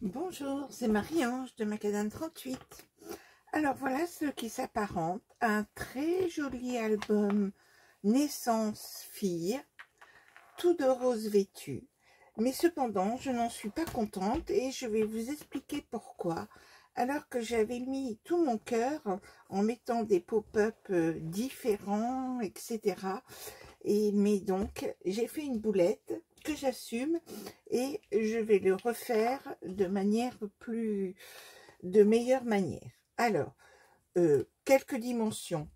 Bonjour, c'est Marie-Ange de Macadam 38. Alors voilà ce qui s'apparente à un très joli album Naissance fille, tout de rose vêtu. Mais cependant, je n'en suis pas contente et je vais vous expliquer pourquoi. Alors que j'avais mis tout mon cœur en mettant des pop-up différents, etc. Mais donc, j'ai fait une boulette que j'assume et je vais le refaire de meilleure manière. Alors, quelques dimensions,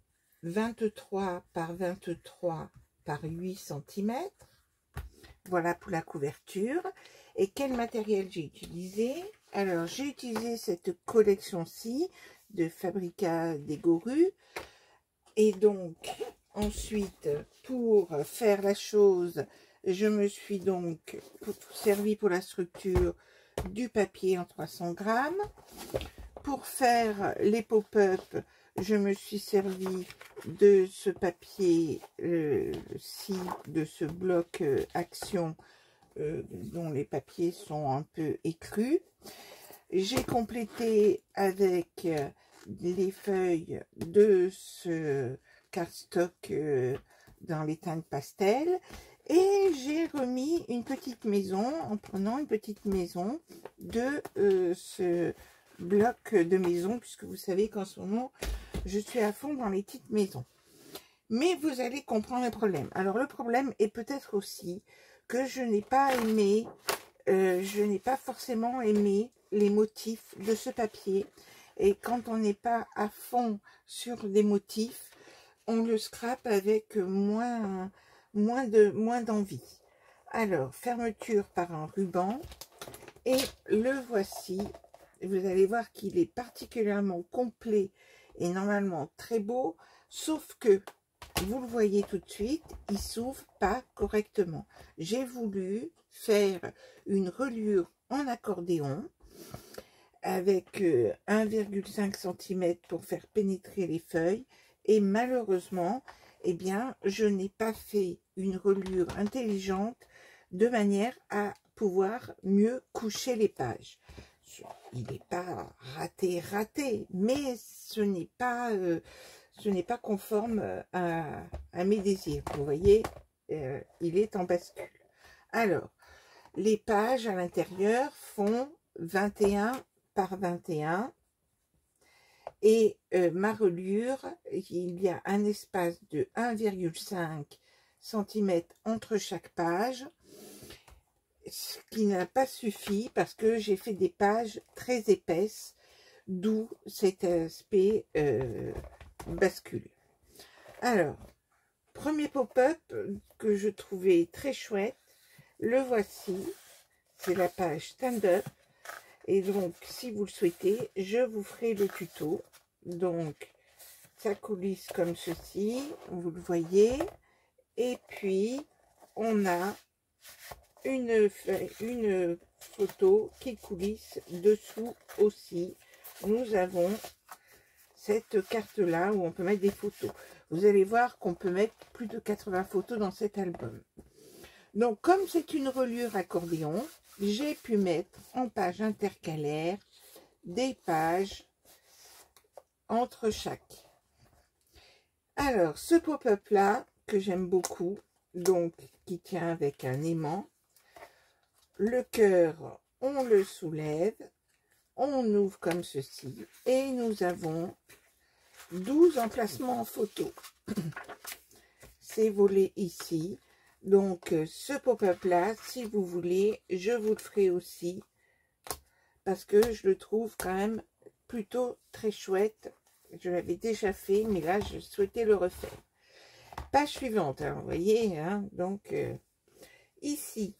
23 par 23 par 8 cm. Voilà pour la couverture. Et quel matériel j'ai utilisé? Alors, j'ai utilisé cette collection-ci de Fabrica des Gorus. Et donc, ensuite, pour faire la chose, je me suis donc servi pour la structure du papier en 300 grammes. Pour faire les pop-up, je me suis servi de ce papier-ci, de ce bloc action dont les papiers sont un peu écrus. J'ai complété avec les feuilles de ce cardstock dans les teintes pastel et j'ai remis une petite maison en prenant une petite maison de ce bloc de maison, puisque vous savez qu'en ce moment je suis à fond dans les petites maisons. Mais vous allez comprendre le problème. Alors le problème est peut-être aussi que je n'ai pas aimé, je n'ai pas forcément aimé les motifs de ce papier. Et quand on n'est pas à fond sur des motifs, on le scrape avec moins d'envie. Alors, fermeture par un ruban. Et le voici. Vous allez voir qu'il est particulièrement complet et normalement très beau. Sauf que, vous le voyez tout de suite, il ne s'ouvre pas correctement. J'ai voulu faire une reliure en accordéon avec 1,5 cm pour faire pénétrer les feuilles. Et malheureusement, eh bien, je n'ai pas fait une reliure intelligente de manière à pouvoir mieux coucher les pages. Il n'est pas raté, mais ce n'est pas conforme à mes désirs. Vous voyez, il est en bascule. Alors, les pages à l'intérieur font 21 par 21 et ma reliure, il y a un espace de 1,5 cm entre chaque page, ce qui n'a pas suffi parce que j'ai fait des pages très épaisses, d'où cet aspect bascule. Alors, premier pop-up que je trouvais très chouette, le voici, c'est la page stand-up. Et donc, si vous le souhaitez, je vous ferai le tuto. Donc, ça coulisse comme ceci, vous le voyez. Et puis, on a une photo qui coulisse dessous aussi. Nous avons cette carte-là où on peut mettre des photos. Vous allez voir qu'on peut mettre plus de 80 photos dans cet album. Donc, comme c'est une reliure accordéon, j'ai pu mettre en page intercalaire des pages entre chaque. Alors, ce pop-up là, que j'aime beaucoup, donc qui tient avec un aimant, le cœur, on le soulève, on ouvre comme ceci, et nous avons 12 emplacements en photo. C'est volé ici. Donc, ce pop-up là, si vous voulez, je vous le ferai aussi, parce que je le trouve quand même plutôt très chouette. Je l'avais déjà fait, mais là, je souhaitais le refaire. Page suivante, hein, vous voyez, hein, donc, ici,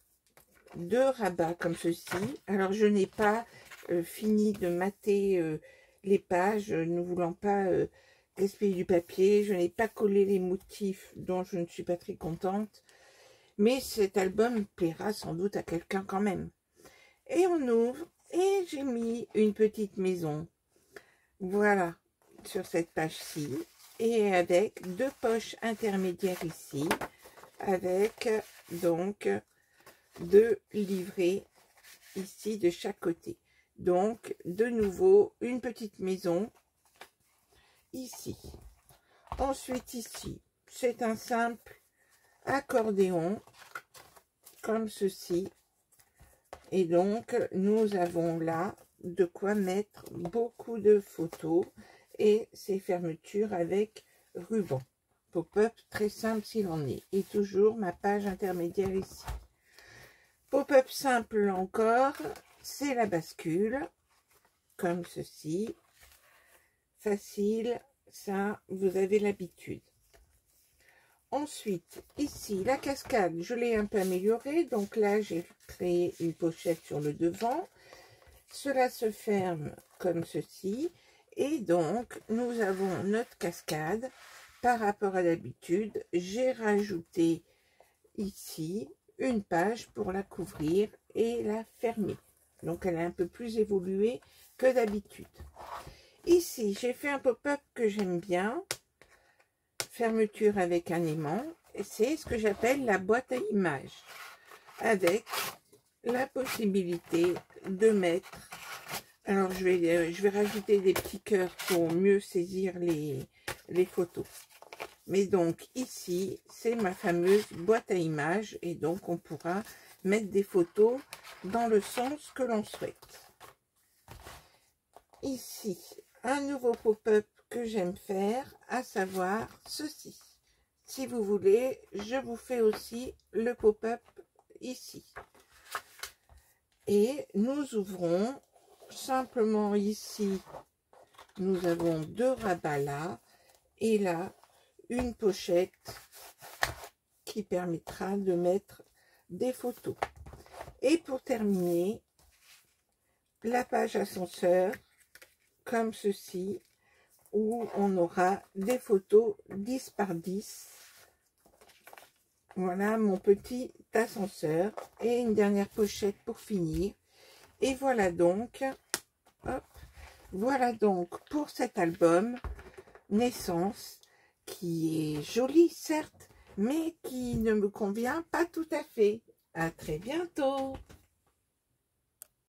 2 rabats comme ceci. Alors, je n'ai pas fini de mater les pages, ne voulant pas gaspiller du papier. Je n'ai pas collé les motifs dont je ne suis pas très contente. Mais cet album plaira sans doute à quelqu'un quand même. Et on ouvre, et j'ai mis une petite maison. Voilà, sur cette page-ci. Et avec 2 poches intermédiaires ici, avec donc 2 livrets ici de chaque côté. Donc, de nouveau, une petite maison ici. Ensuite, ici, c'est un simple accordéon, comme ceci. Et donc, nous avons là de quoi mettre beaucoup de photos et ces fermetures avec ruban. Pop-up très simple s'il en est. Et toujours ma page intermédiaire ici. Pop-up simple encore, c'est la bascule, comme ceci. Facile, ça, vous avez l'habitude. Ensuite, ici, la cascade, je l'ai un peu améliorée. Donc là, j'ai créé une pochette sur le devant. Cela se ferme comme ceci. Et donc, nous avons notre cascade. Par rapport à d'habitude, j'ai rajouté ici une page pour la couvrir et la fermer. Donc, elle est un peu plus évoluée que d'habitude. Ici, j'ai fait un pop-up que j'aime bien. Fermeture avec un aimant. Et c'est ce que j'appelle la boîte à images. Avec la possibilité de mettre... Alors, je vais rajouter des petits cœurs pour mieux saisir les photos. Mais donc, ici, c'est ma fameuse boîte à images. Et donc, on pourra mettre des photos dans le sens que l'on souhaite. Ici, un nouveau pop-up que j'aime faire, à savoir ceci. Si vous voulez, je vous fais aussi le pop-up ici. Et nous ouvrons simplement ici, nous avons deux rabats là, et là, une pochette qui permettra de mettre des photos. Et pour terminer, la page ascenseur, comme ceci, où on aura des photos 10 par 10. Voilà mon petit ascenseur. Et une dernière pochette pour finir. Et voilà donc, hop, voilà donc pour cet album Naissance, qui est joli certes, mais qui ne me convient pas tout à fait. À très bientôt.